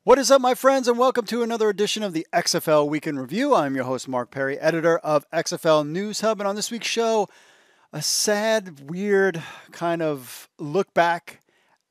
What is up, my friends, and welcome to another edition of the XFL Weekend Review. I'm your host, Mark Perry, editor of XFL News Hub, and on this week's show, a sad, weird kind of look back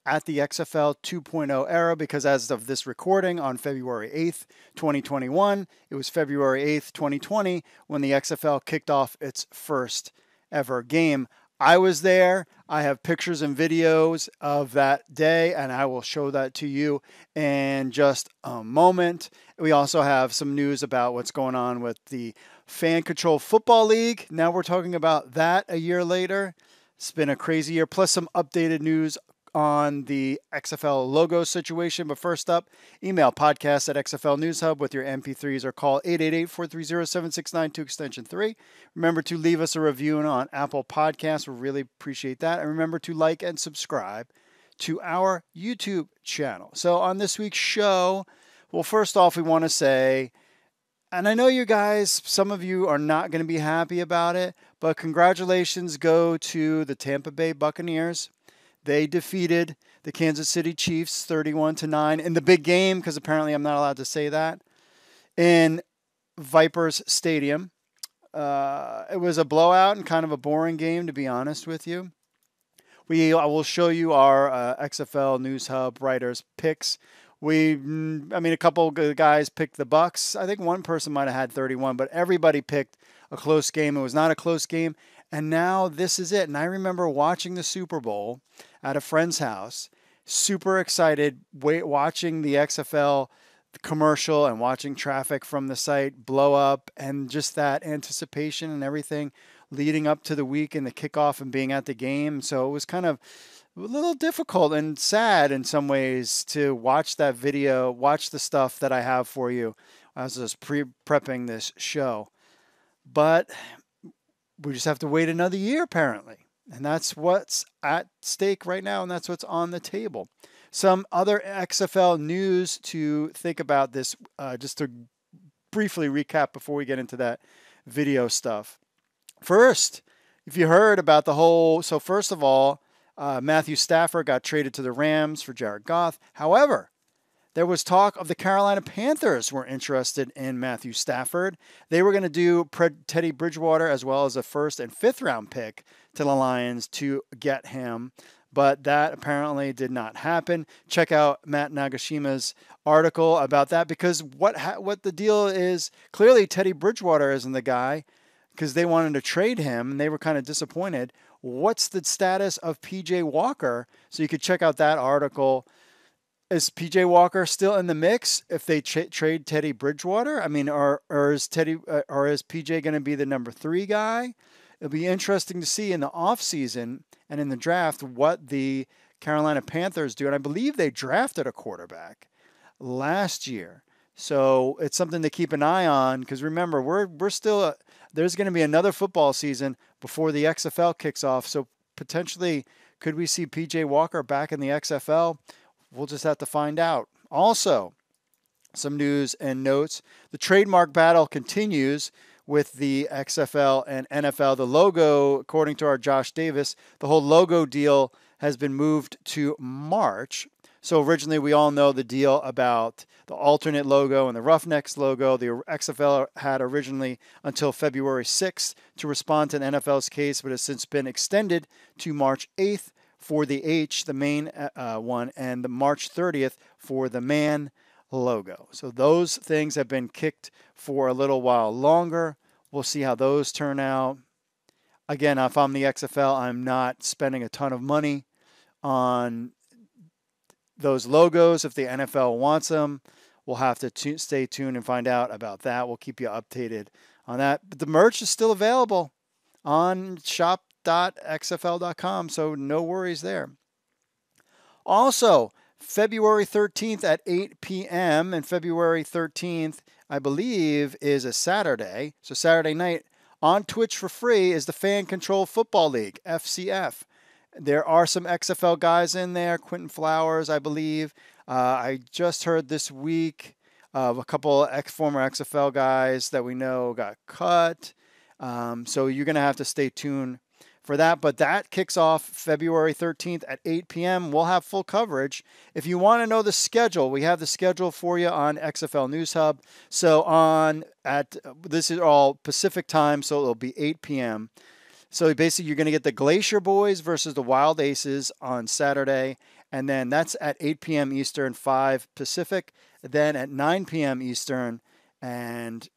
at the XFL 2.0 era, because as of this recording on February 8th, 2021, it was February 8th, 2020, when the XFL kicked off its first ever game. I was there. I have pictures and videos of that day, and I will show that to you in just a moment. We also have some news about what's going on with the Fan Control Football League. Now we're talking about that a year later. It's been a crazy year, plus some updated news on the XFL logo situation. But first up, email podcast at XFL News Hub with your MP3s or call 888-430-7692 extension 3. Remember to leave us a review on Apple Podcasts. We really appreciate that. And remember to like and subscribe to our YouTube channel. So on this week's show, well, first off, we want to say, and I know you guys, some of you are not going to be happy about it, but congratulations go to the Tampa Bay Buccaneers. They defeated the Kansas City Chiefs 31-9 in the big game, because apparently I'm not allowed to say that, in Vipers Stadium. It was a blowout and kind of a boring game, to be honest with you. I will show you our XFL News Hub writers' picks. A couple of guys picked the Bucks. I think one person might have had 31, but everybody picked a close game. It was not a close game. And now this is it. And I remember watching the Super Bowl at a friend's house, super excited, watching the XFL commercial and watching traffic from the site blow up, and just that anticipation and everything leading up to the week and the kickoff and being at the game. So it was kind of a little difficult and sad in some ways to watch that video, watch the stuff that I have for you as I was prepping this show. But we just have to wait another year, apparently. And that's what's at stake right now, and that's what's on the table. Some other XFL news to think about this, just to briefly recap before we get into that video stuff. First, if you heard about first of all, Matthew Stafford got traded to the Rams for Jared Goff. However, there was talk of the Carolina Panthers were interested in Matthew Stafford. They were going to do Teddy Bridgewater as well as a first and fifth round pick to the Lions to get him, but that apparently did not happen. Check out Matt Nagashima's article about that, because what the deal is, clearly Teddy Bridgewater isn't the guy, because they wanted to trade him and they were kind of disappointed. What's the status of PJ Walker? So you could check out that article. Is PJ Walker still in the mix if they trade Teddy Bridgewater? I mean, or is PJ going to be the number 3 guy? It'll be interesting to see in the offseason and in the draft what the Carolina Panthers do. And I believe they drafted a quarterback last year. So it's something to keep an eye on, because remember, we're still there's going to be another football season before the XFL kicks off. So potentially, could we see PJ Walker back in the XFL? We'll just have to find out. Also, some news and notes. The trademark battle continues with the XFL and NFL. The logo, according to our Josh Davis, the whole logo deal has been moved to March. So originally, we all know the deal about the alternate logo and the Roughnecks logo. The XFL had originally until February 6th to respond to the NFL's case, but has since been extended to March 8th. For the H, the main one, and the March 30th for the man logo. So those things have been kicked for a little while longer. We'll see how those turn out. Again, if I'm the XFL, I'm not spending a ton of money on those logos. If the NFL wants them, we'll have to stay tuned and find out about that. We'll keep you updated on that. But the merch is still available on shop.xfl.com, so no worries there. Also, February 13th at 8 p.m. and February 13th, I believe, is a Saturday. So Saturday night on Twitch for free is the Fan Control Football League, FCF. There are some XFL guys in there, Quentin Flowers, I believe. I just heard this week of a couple former XFL guys that we know got cut. So you're going to have to stay tuned for that. But that kicks off February 13th at 8 p.m. We'll have full coverage. If you want to know the schedule, we have the schedule for you on XFL News Hub. So this is all Pacific time, so it'll be 8 p.m. So basically, you're going to get the Glacier Boys versus the Wild Aces on Saturday, and then that's at 8 p.m. Eastern, 5 Pacific. Then at 9 p.m. Eastern and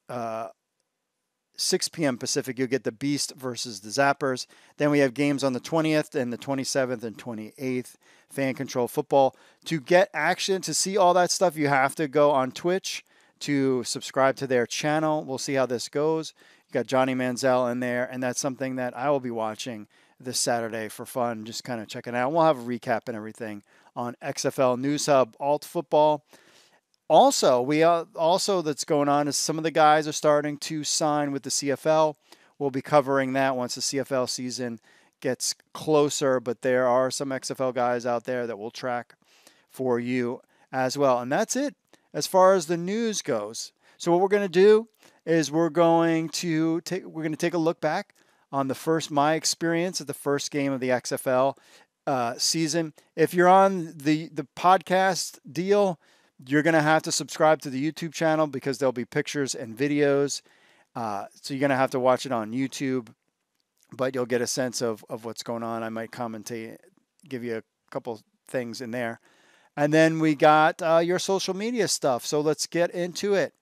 6 p.m. Pacific, you'll get the Beast versus the Zappers. Then we have games on the 20th and the 27th and 28th, fan control football. To get action, to see all that stuff, you have to go on Twitch to subscribe to their channel. We'll see how this goes. You got Johnny Manziel in there, and that's something that I will be watching this Saturday for fun, just kind of checking it out. We'll have a recap and everything on XFL News Hub, Alt Football. Also, that's going on is some of the guys are starting to sign with the CFL. We'll be covering that once the CFL season gets closer, but there are some XFL guys out there that we'll track for you as well. And that's it as far as the news goes. So what we're going to do is we're going to take a look back on my experience at the first game of the XFL season. If you're on the podcast deal, you're going to have to subscribe to the YouTube channel because there'll be pictures and videos. So you're going to have to watch it on YouTube, but you'll get a sense of what's going on. I might commentate, give you a couple things in there. And then we got your social media stuff. So let's get into it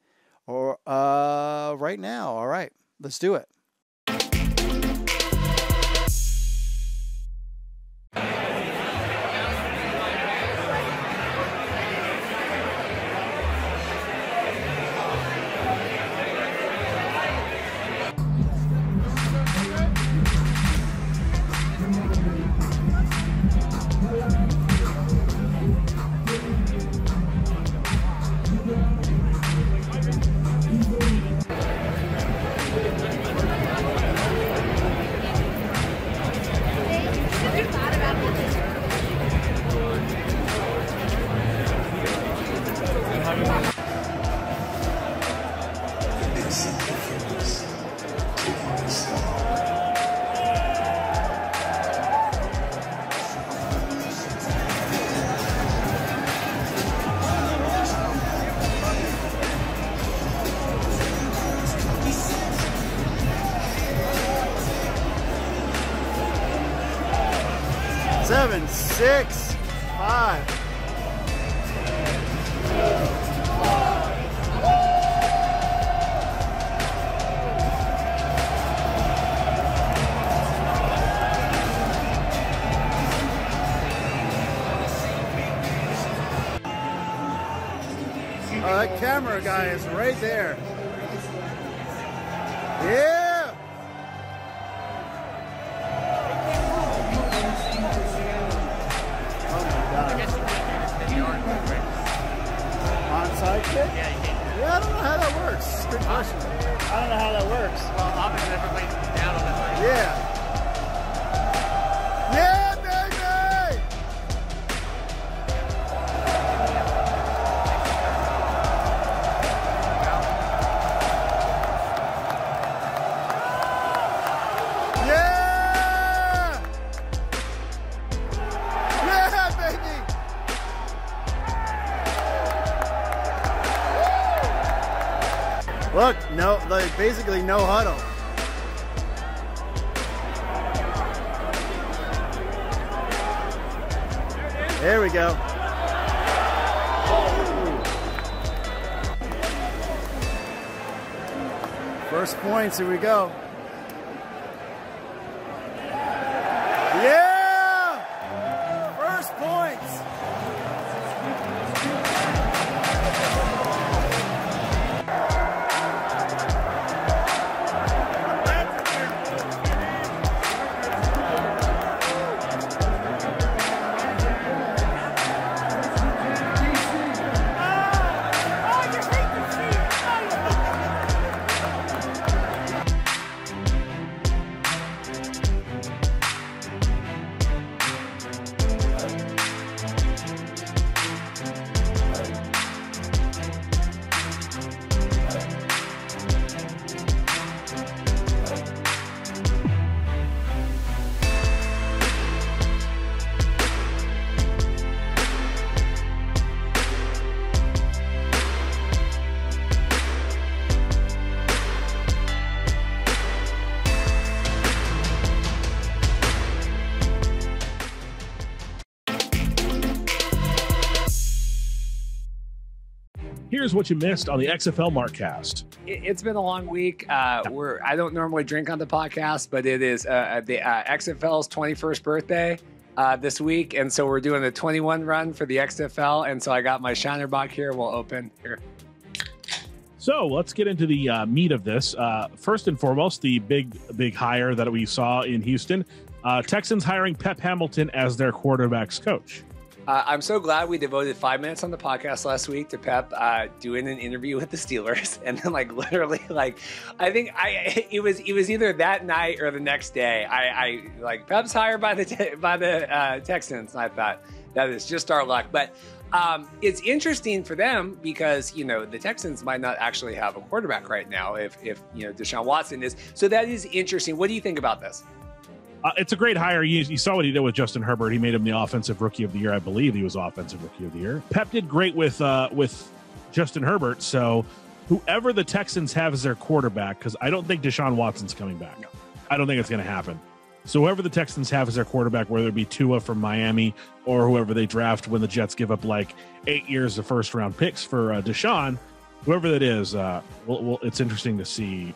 right now. All right, let's do it. Seven, 6, 5. That camera guy is right there. Yeah. Onside kick? Yeah, you can. Yeah, I don't know how that works. Good question. I don't know how that works. Well, obviously everybody's down on this line. Yeah. Yeah, baby! Yeah! Yeah, baby! Look, basically no huddle. There we go. First points, here we go. Yeah! First points. Here's what you missed on the XFL Markcast. It's been a long week. I don't normally drink on the podcast, but it is the XFL's 21st birthday this week, and so we're doing a 21 run for the XFL, and so I got my Shinerbach here. We'll open here. So let's get into the meat of this. First and foremost, the big hire that we saw in Houston. Texans hiring Pep Hamilton as their quarterback's coach. I'm so glad we devoted 5 minutes on the podcast last week to Pep doing an interview with the Steelers, and then literally I think it was either that night or the next day. I Pep's hired by the Texans. And I thought that is just our luck, but it's interesting for them because the Texans might not actually have a quarterback right now if Deshaun Watson is. So that is interesting. What do you think about this? It's a great hire. You saw what he did with Justin Herbert. He made him the offensive rookie of the year. I believe he was offensive rookie of the year. Pep did great with Justin Herbert. So whoever the Texans have as their quarterback, because I don't think Deshaun Watson's coming back. No. I don't think it's going to happen. So whoever the Texans have as their quarterback, whether it be Tua from Miami or whoever they draft when the Jets give up 8 years of first-round picks for Deshaun, whoever that is, it's interesting to see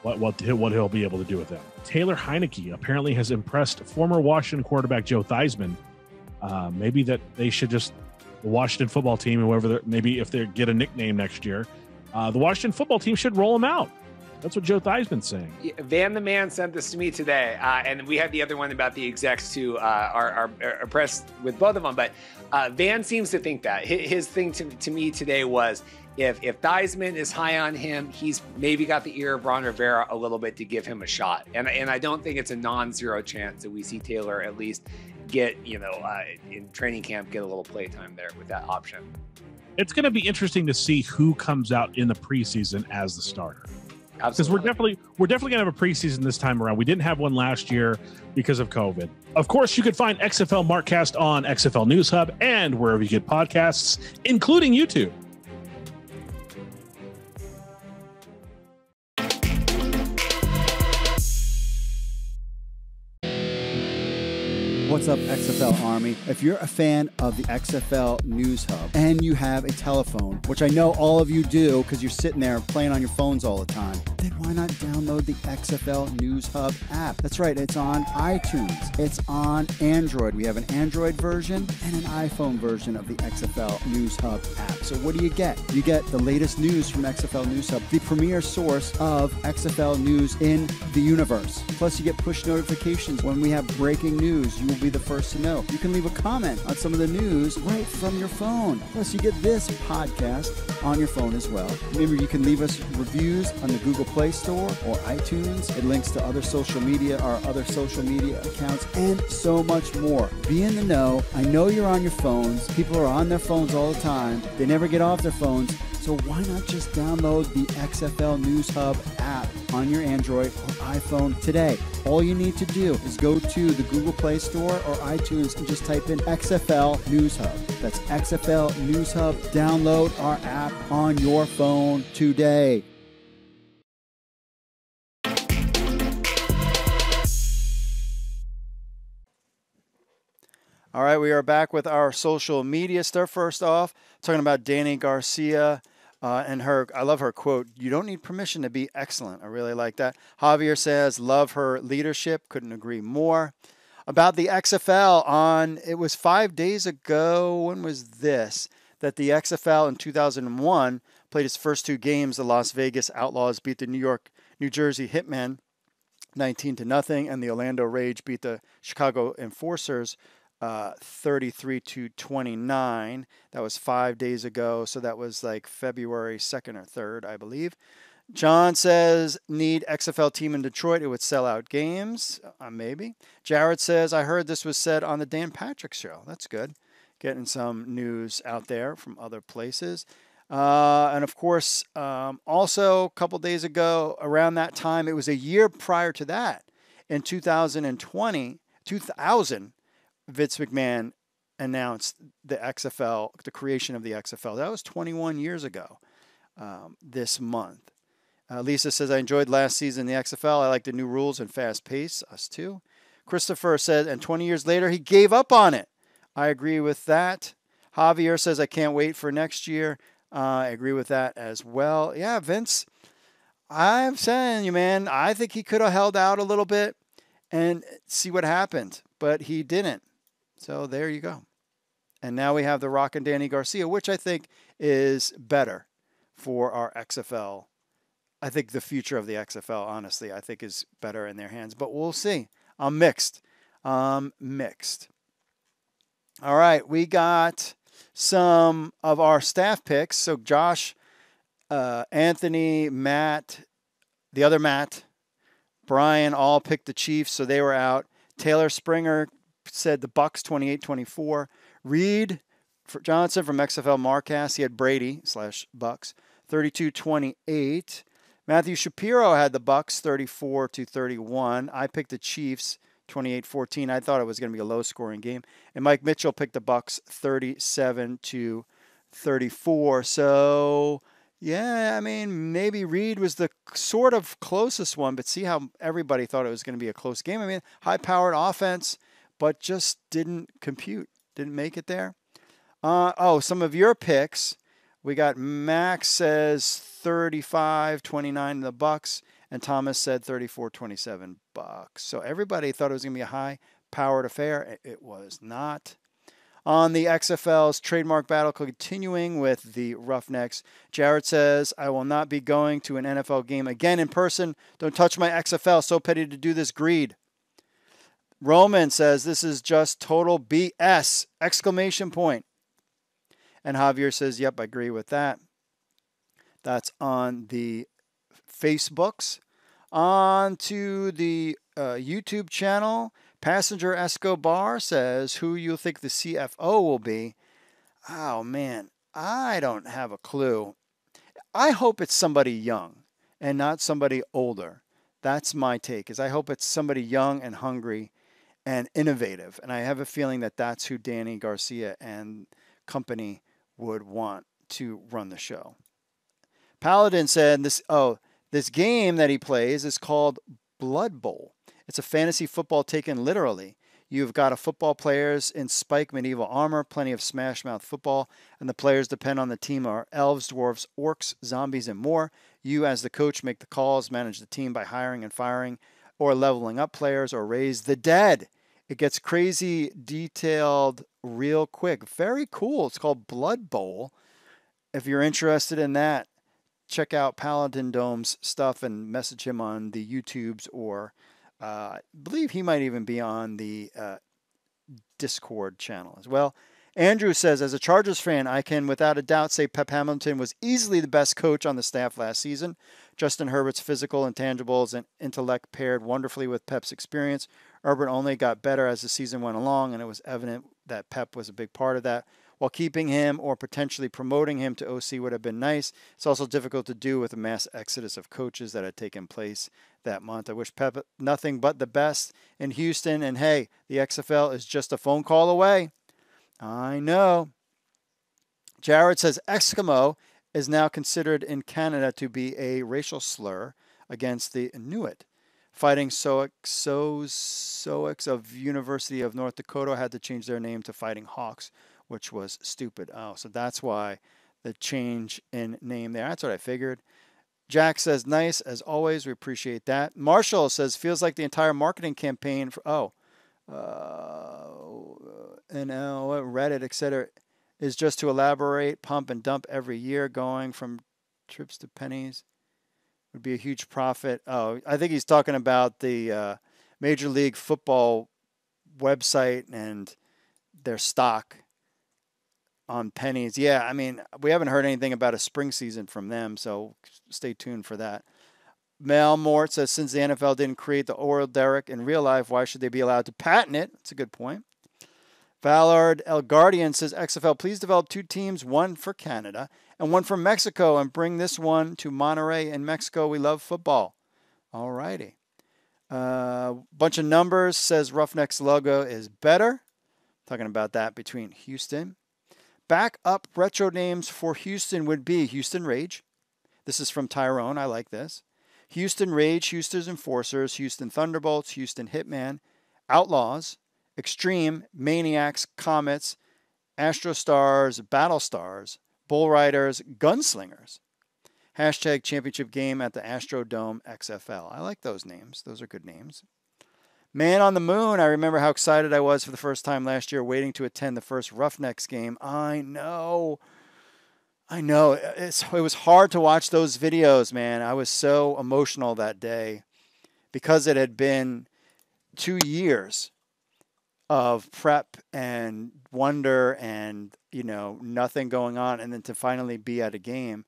what he'll be able to do with them. Taylor Heineke apparently has impressed former Washington quarterback Joe Theismann. Maybe that they should the Washington football team, maybe if they get a nickname next year, the Washington football team should roll him out. That's what Joe Theismann's saying. Van the Man sent this to me today, and we had the other one about the execs who are impressed with both of them. But Van seems to think that his thing to me today was if Theismann is high on him, he's maybe got the ear of Ron Rivera a little bit to give him a shot. And I don't think it's a non-zero chance that we see Taylor at least get in training camp get a little playtime there with that option. It's going to be interesting to see who comes out in the preseason as the starter. Because we're definitely going to have a preseason this time around. We didn't have one last year because of COVID. Of course, you could find XFL Markcast on XFL News Hub and wherever you get podcasts, including YouTube. What's up, XFL Army? If you're a fan of the XFL News Hub and you have a telephone, which I know all of you do because you're sitting there playing on your phones all the time, then why not download the XFL News Hub app? That's right, it's on iTunes. It's on Android. We have an Android version and an iPhone version of the XFL News Hub app. So what do you get? You get the latest news from XFL News Hub, the premier source of XFL news in the universe. Plus, you get push notifications when we have breaking news. You will be the first to know. You can leave a comment on some of the news right from your phone. Plus, you get this podcast on your phone as well. Remember, you can leave us reviews on the Google Play Store or iTunes. It links to other social media, our other social media accounts, and so much more. Be in the know. I know you're on your phones. People are on their phones all the time. They never get off their phones. So why not just download the XFL News Hub app on your Android or iPhone today? All you need to do is go to the Google Play Store or iTunes and just type in XFL News Hub. That's XFL News Hub. Download our app on your phone today. All right, we are back with our social media stuff. First off, talking about Danny Garcia. And I love her quote, "You don't need permission to be excellent." I really like that. Javier says, love her leadership. Couldn't agree more. About the XFL it was 5 days ago, when was this, that the XFL in 2001 played its first two games. The Las Vegas Outlaws beat the New Jersey Hitmen 19-0, and the Orlando Rage beat the Chicago Enforcers 33-29. That was 5 days ago, so that was February 2nd or 3rd, I believe. John says, need XFL team in Detroit. It would sell out games. Maybe. Jared says, I heard this was said on the Dan Patrick Show. That's good. Getting some news out there from other places. And of course, also a couple days ago, around that time, it was a year prior to that, in 2000, Vince McMahon announced the XFL, the creation of the XFL. That was 21 years ago this month. Lisa says, I enjoyed last season the XFL. I like the new rules and fast pace. Us too. Christopher said, and 20 years later, he gave up on it. I agree with that. Javier says, I can't wait for next year. I agree with that as well. Yeah, Vince, I'm saying you, man, I think he could have held out a little bit and see what happened, but he didn't. So there you go. And now we have The Rock and Danny Garcia, which I think is better for our XFL. I think the future of the XFL, honestly, I think is better in their hands, but we'll see. I'm mixed. Mixed. All right, we got some of our staff picks. So Josh, Anthony, Matt, the other Matt, Brian all picked the Chiefs, so they were out. Taylor Springer said the Bucks 28-24. Reed Johnson from XFL Markcast, he had Brady / Bucks 32-28. Matthew Shapiro had the Bucks 34-31. I picked the Chiefs 28-14. I thought it was going to be a low-scoring game. And Mike Mitchell picked the Bucks 37-34. So, yeah, I mean, maybe Reed was the sort of closest one, but see how everybody thought it was going to be a close game. I mean, high-powered offense, but just didn't compute, didn't make it there. Some of your picks. We got Max says 35-29 the Bucks, and Thomas said 34-27 Bucks. So everybody thought it was going to be a high-powered affair. It was not. On the XFL's trademark battle continuing with the Roughnecks, Jared says, I will not be going to an NFL game again in person. Don't touch my XFL. So petty to do this. Greed. Roman says, this is just total BS! Exclamation point. And Javier says, yep, I agree with that. That's on the Facebooks. On to the YouTube channel. Passenger Escobar says, who you think the CFO will be? Oh, man, I don't have a clue. I hope it's somebody young and not somebody older. That's my take, is I hope it's somebody young and hungry and innovative. And I have a feeling that that's who Danny Garcia and company would want to run the show. Paladin said this game that he plays is called Blood Bowl. It's a fantasy football taken literally. You've got a football players in spike medieval armor, plenty of smash mouth football, and the players depend on the team are elves, dwarves, orcs, zombies, and more. You as the coach make the calls, manage the team by hiring and firing or leveling up players or raise the dead. It gets crazy detailed real quick. Very cool. It's called Blood Bowl. If you're interested in that, check out Paladin Dome's stuff and message him on the YouTubes, or I believe he might even be on the Discord channel as well. Andrew says, as a Chargers fan, I can without a doubt say Pep Hamilton was easily the best coach on the staff last season. Justin Herbert's physical intangibles and intellect paired wonderfully with Pep's experience. Herbert only got better as the season went along, and it was evident that Pep was a big part of that. While keeping him or potentially promoting him to OC would have been nice, it's also difficult to do with the mass exodus of coaches that had taken place that month. I wish Pep nothing but the best in Houston, and hey, the XFL is just a phone call away. I know. Jared says Eskimo is now considered in Canada to be a racial slur against the Inuit. Fighting Soaks of University of North Dakota had to change their name to Fighting Hawks, which was stupid. Oh, so that's why the change in name there. That's what I figured. Jack says, nice, as always. We appreciate that. Marshall says, feels like the entire marketing campaign for, Reddit, etc., is just to elaborate, pump, and dump every year, going from trips to pennies. Would be a huge profit. Oh, I think he's talking about the Major League Football website and their stock on pennies. Yeah, I mean, we haven't heard anything about a spring season from them, so stay tuned for that. Mel Mort says, since the NFL didn't create the oral derrick in real life, why should they be allowed to patent it? That's a good point. Ballard El Guardian says, XFL, please develop 2 teams, one for Canada and one for Mexico, and bring this one to Monterrey in Mexico. We love football. All righty. Bunch of numbers says Roughneck's logo is better. Talking about that between Houston. Backup retro names for Houston would be Houston Rage. This is from Tyrone. I like this. Houston Rage, Houston's Enforcers, Houston Thunderbolts, Houston Hitman, Outlaws, Extreme, Maniacs, Comets, Astro Stars, Battle Stars, Bull Riders, Gunslingers. Hashtag championship game at the Astrodome XFL. I like those names. Those are good names. Man on the Moon. I remember how excited I was for the first time last year waiting to attend the first Roughnecks game. I know. It was hard to watch those videos, man. I was so emotional that day because it had been 2 years of prep and wonder and, nothing going on. And then to finally be at a game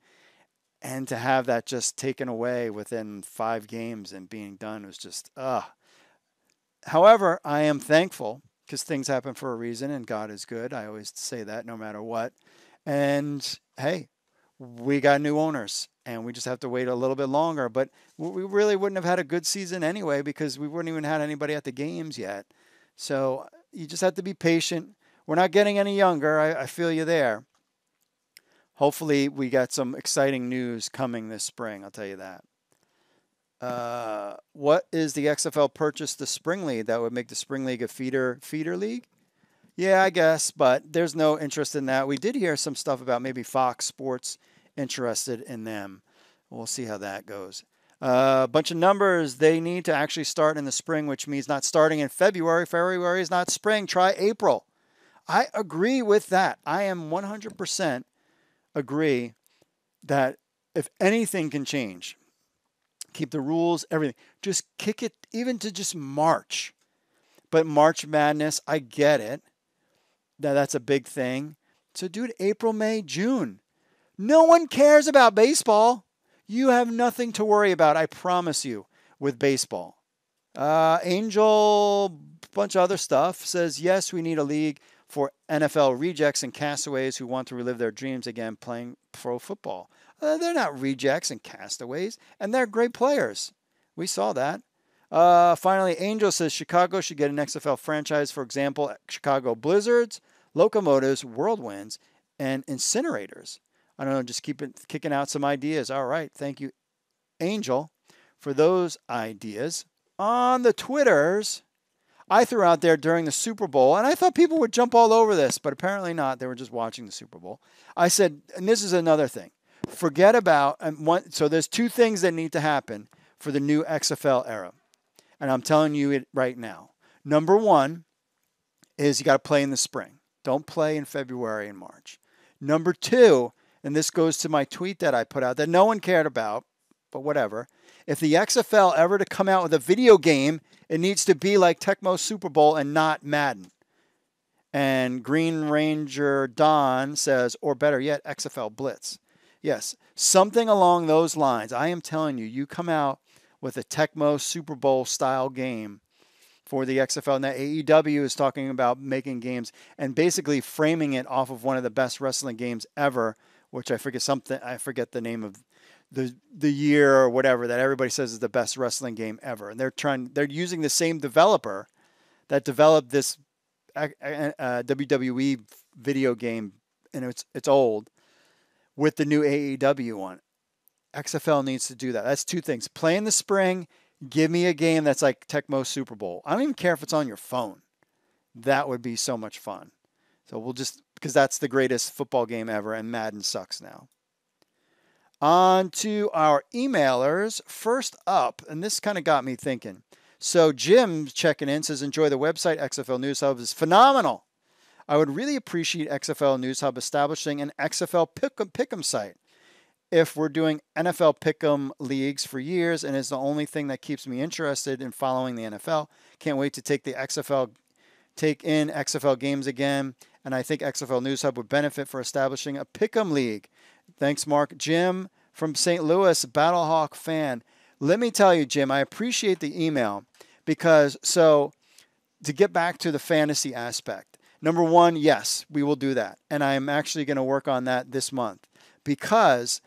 and to have that just taken away within 5 games and being done was just, However, I am thankful because things happen for a reason and God is good. I always say that no matter what. And hey, we got new owners and we just have to wait a little bit longer. But we really wouldn't have had a good season anyway because we wouldn't even had anybody at the games yet. So you just have to be patient. We're not getting any younger. I feel you there. Hopefully we got some exciting news coming this spring. I'll tell you that. What is the XFL purchase the Spring League? That would make the Spring League a feeder league? Yeah, I guess, but there's no interest in that. We did hear some stuff about maybe Fox Sports interested in them. We'll see how that goes. A bunch of numbers. They need to actually start in the spring, which means not starting in February. February is not spring. Try April. I agree with that. I am 100% agree that if anything can change, keep the rules, everything, just kick it even to just March. But March Madness, I get it. That's a big thing. So do it April, May, June. No one cares about baseball. You have nothing to worry about, I promise you, with baseball. Angel, bunch of other stuff, says, yes, we need a league for NFL rejects and castaways who want to relive their dreams again playing pro football. They're not rejects and castaways, and they're great players. We saw that. Finally, Angel says Chicago should get an XFL franchise, for example, Chicago Blizzards, Locomotives, Whirlwinds, and Incinerators. I don't know, just kicking out some ideas. All right, thank you, Angel, for those ideas. On the Twitters, I threw out there during the Super Bowl, and I thought people would jump all over this, but apparently not. They were just watching the Super Bowl. I said, and this is another thing, forget about, so there's 2 things that need to happen for the new XFL era. And I'm telling you it right now. Number 1 is you got to play in the spring. Don't play in February and March. Number 2, and this goes to my tweet that I put out that no one cared about, but whatever. If the XFL ever to come out with a video game, it needs to be like Tecmo Super Bowl and not Madden. And Green Ranger Don says, or better yet, XFL Blitz. Yes, something along those lines. I am telling you, you come out with a Tecmo Super Bowl style game for the XFL. Now, AEW is talking about making games and basically framing it off of one of the best wrestling games ever, which I forget the name of the year or whatever that everybody says is the best wrestling game ever. And they're using the same developer that developed this WWE video game, and it's old, with the new AEW one. XFL needs to do that. That's 2 things. Play in the spring. Give me a game that's like Tecmo Super Bowl. I don't even care if it's on your phone. That would be so much fun. So we'll just, because that's the greatest football game ever, and Madden sucks now. On to our emailers. First up, and this kind of got me thinking. So Jim checking in says, enjoy the website. XFL News Hub is phenomenal. I would really appreciate XFL News Hub establishing an XFL Pick'em site. If we're doing NFL Pick'em leagues for years and it's the only thing that keeps me interested in following the NFL, can't wait to take in XFL games again. And I think XFL News Hub would benefit for establishing a Pick'em league. Thanks, Mark. Jim from St. Louis, Battlehawk fan. Let me tell you, Jim, I appreciate the email because, so to get back to the fantasy aspect, number 1, yes, we will do that. And I'm actually going to work on that this month because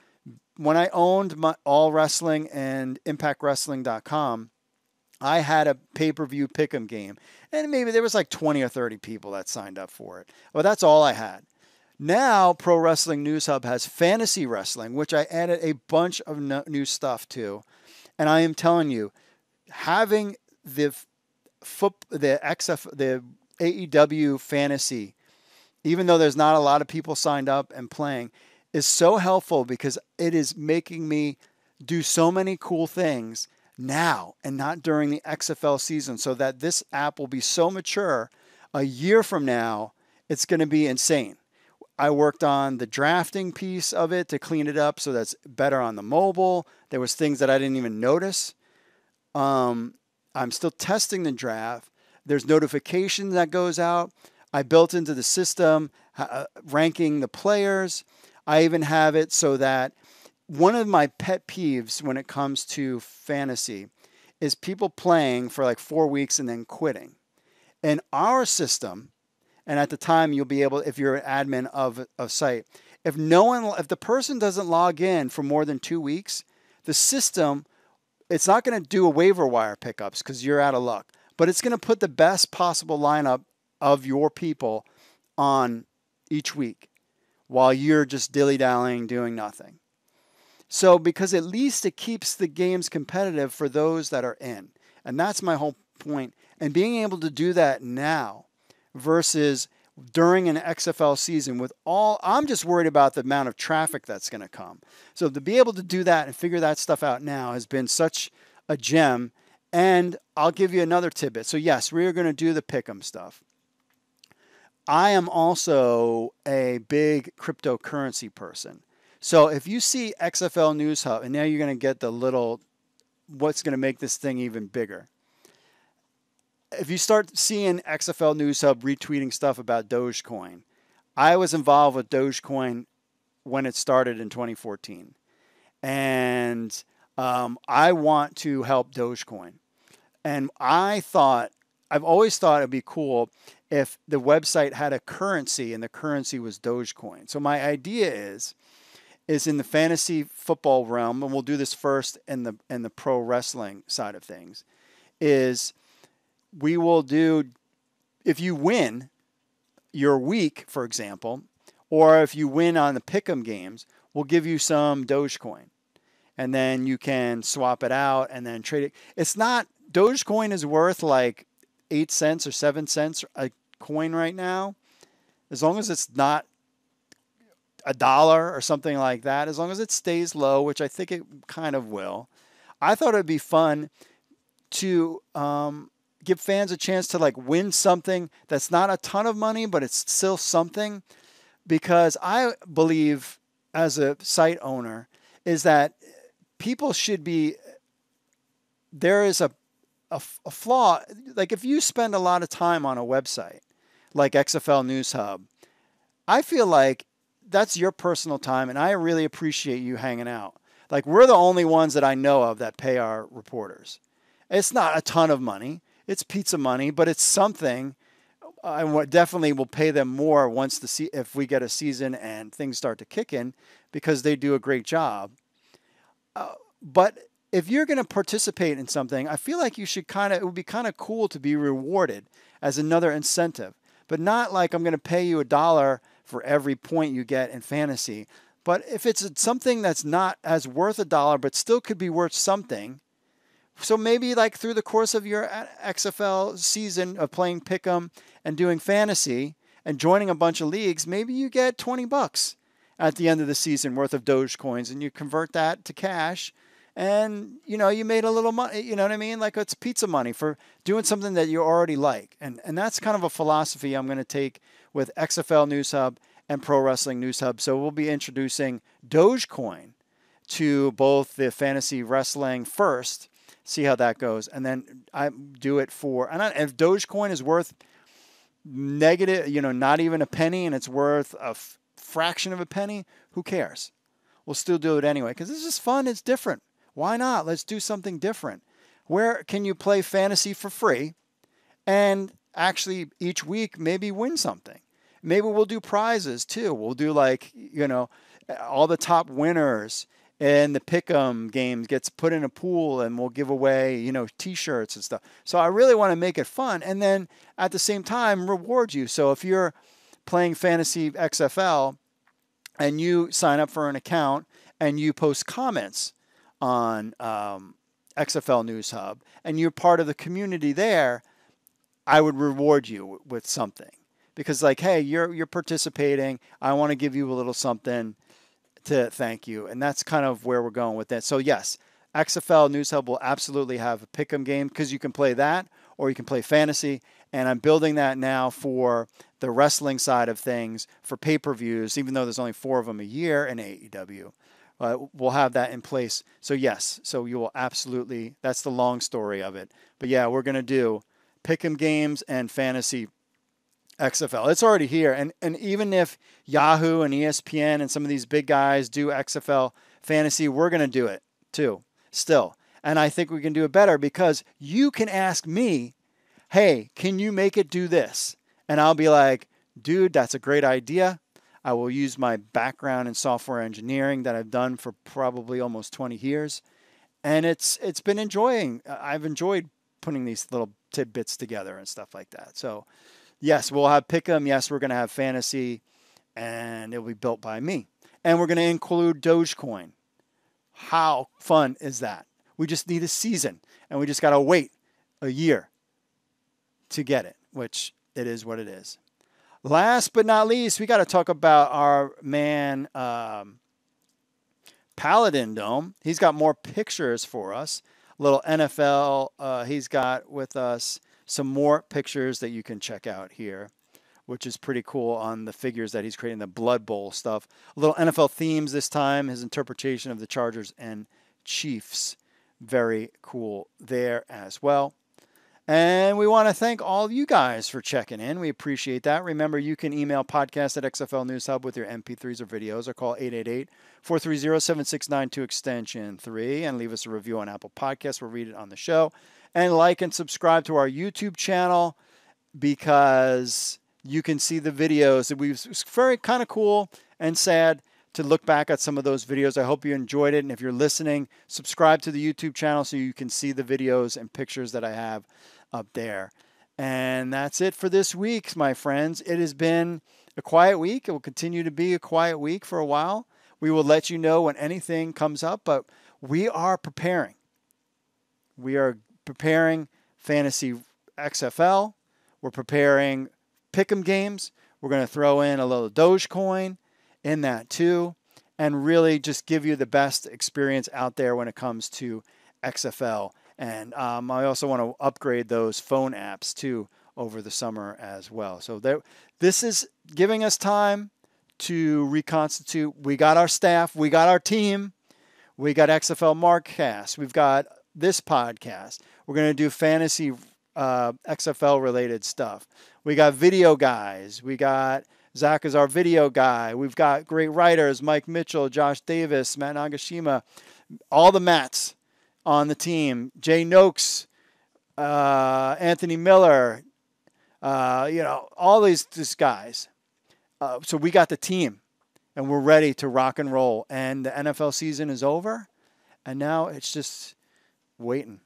when I owned my All Wrestling and ImpactWrestling.com, I had a pay-per-view pick'em game. And maybe there was like 20 or 30 people that signed up for it. Well, that's all I had. Now, Pro Wrestling News Hub has fantasy wrestling, which I added a bunch of new stuff to. And I am telling you, having the AEW fantasy, even though there's not a lot of people signed up and playing, is so helpful because it is making me do so many cool things now and not during the XFL season, so that this app will be so mature a year from now. It's going to be insane. I worked on the drafting piece of it to clean it up so that's better on the mobile. There was things that I didn't even notice. I'm still testing the draft. There's notification that goes out. I built into the system ranking the players. I even have it so that one of my pet peeves when it comes to fantasy is people playing for like 4 weeks and then quitting. In our system, and at the time you'll be able, if you're an admin of a site, if the person doesn't log in for more than 2 weeks, the system, it's not going to do a waiver wire pickups because you're out of luck, but it's going to put the best possible lineup of your people on each week while you're just dilly-dallying doing nothing. So because at least it keeps the games competitive for those that are in. And that's my whole point. And being able to do that now versus during an XFL season with all, I'm just worried about the amount of traffic that's going to come. So to be able to do that and figure that stuff out now has been such a gem. And I'll give you another tidbit. So yes, we are going to do the pick'em stuff. I am also a big cryptocurrency person. So if you see XFL News Hub, and now you're going to get the little, what's going to make this thing even bigger. If you start seeing XFL News Hub retweeting stuff about Dogecoin, I was involved with Dogecoin when it started in 2014. And I want to help Dogecoin. And I've always thought it'd be cool if the website had a currency and the currency was Dogecoin. So my idea is in the fantasy football realm, and we'll do this first in the pro wrestling side of things, is we will do, if you win your week, for example, or if you win on the pick'em games, we'll give you some Dogecoin. And then you can swap it out and then trade it. It's not, Dogecoin is worth like 8 cents or 7 cents a coin right now. As long as it's not $1 or something like that, as long as it stays low, which I think it kind of will. I thought it'd be fun to give fans a chance to like win something that's not a ton of money, but it's still something, because I believe as a site owner is that people should be, there is a flaw. Like if you spend a lot of time on a website like XFL News Hub, I feel like that's your personal time, and I really appreciate you hanging out. Like we're the only ones that I know of that pay our reporters. It's not a ton of money. It's pizza money, but it's something. I definitely will pay them more if we get a season and things start to kick in, because they do a great job. But if you're going to participate in something, I feel like you should it would be kind of cool to be rewarded as another incentive, but not like I'm going to pay you $1 for every point you get in fantasy. But if it's something that's not as worth $1, but still could be worth something, so maybe like through the course of your XFL season of playing pick'em and doing fantasy and joining a bunch of leagues, maybe you get $20 at the end of the season worth of Dogecoins, and you convert that to cash, and you made a little money. You know what I mean? Like it's pizza money for doing something that you already like, and that's kind of a philosophy I'm going to take with XFL News Hub and Pro Wrestling News Hub. So we'll be introducing Dogecoin to both the fantasy wrestling first. See how that goes, and then I do it for. And if Dogecoin is worth negative, not even a penny, and it's worth a fraction of a penny, who cares? We'll still do it anyway because it's just fun. It's different. Why not? Let's do something different. Where can you play fantasy for free, and actually each week maybe win something? Maybe we'll do prizes too. We'll do all the top winners. And the pick'em games gets put in a pool, and we'll give away, T-shirts and stuff. So I really want to make it fun, and then at the same time reward you. So if you're playing fantasy XFL and you sign up for an account and you post comments on XFL News Hub and you're part of the community there, I would reward you with something, because like, hey, you're participating. I want to give you a little something. to thank you. And that's kind of where we're going with that. So yes, XFL News Hub will absolutely have a pick'em game because you can play that or you can play fantasy. And I'm building that now for the wrestling side of things for pay-per-views, even though there's only 4 of them a year in AEW. We'll have that in place. So yes, so you will absolutely, that's the long story of it. But yeah, we're going to do pick'em games and fantasy XFL. It's already here. And even if Yahoo and ESPN and some of these big guys do XFL fantasy, we're going to do it too, still. And I think we can do it better because you can ask me, hey, can you make it do this? And I'll be like, dude, that's a great idea. I will use my background in software engineering that I've done for probably almost 20 years. And it's been I've enjoyed putting these little tidbits together and stuff like that. So yes, we'll have pick'em. Yes, we're going to have fantasy and it'll be built by me. And we're going to include Dogecoin. How fun is that? We just need a season and we just got to wait a year to get it, which it is what it is. Last but not least, we got to talk about our man, Paladin Dome. He's got more pictures for us. A little NFL. He's got with us some more pictures that you can check out here, which is pretty cool on the figures that he's creating, the Blood Bowl stuff. A little NFL themes this time, his interpretation of the Chargers and Chiefs. Very cool there as well. And we want to thank all of you guys for checking in. We appreciate that. Remember, you can email podcast at XFL News Hub with your MP3s or videos or call 888-430-7692 extension 3 and leave us a review on Apple Podcasts. We'll read it on the show. And like and subscribe to our YouTube channel because you can see the videos. It's very kind of cool and sad to look back at some of those videos. I hope you enjoyed it. And if you're listening, subscribe to the YouTube channel so you can see the videos and pictures that I have up there. And that's it for this week, my friends. It has been a quiet week. It will continue to be a quiet week for a while. We will let you know when anything comes up, but we are preparing. We are preparing fantasy XFL. We're preparing pick'em games. We're going to throw in a little Dogecoin in that too, and really just give you the best experience out there when it comes to XFL. And I also want to upgrade those phone apps too over the summer as well. So this is giving us time to reconstitute. We got our staff, we got our team, we got XFL Markcast, we've got this podcast. We're going to do fantasy XFL related stuff. We got video guys. We got Zach is our video guy. We've got great writers, Mike Mitchell, Josh Davis, Matt Nagashima, all the Matts on the team, Jay Noakes, Anthony Miller, all these guys. So we got the team, and we're ready to rock and roll. And the NFL season is over, and now it's just waiting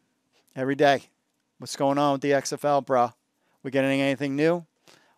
every day. What's going on with the XFL, bro? We getting anything new?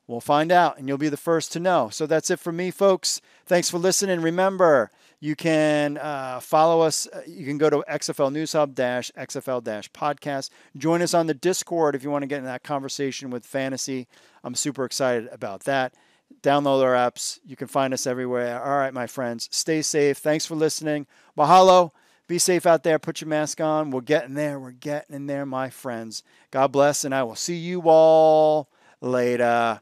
We'll find out, and you'll be the first to know. So that's it for me, folks. Thanks for listening. Remember, you can follow us. You can go to XFL News Hub XFL podcast. Join us on the Discord if you want to get in that conversation with fantasy. I'm super excited about that. Download our apps. You can find us everywhere. All right, my friends, stay safe. Thanks for listening. Mahalo. Be safe out there. Put your mask on. We're getting there. We're getting in there, my friends. God bless, and I will see you all later.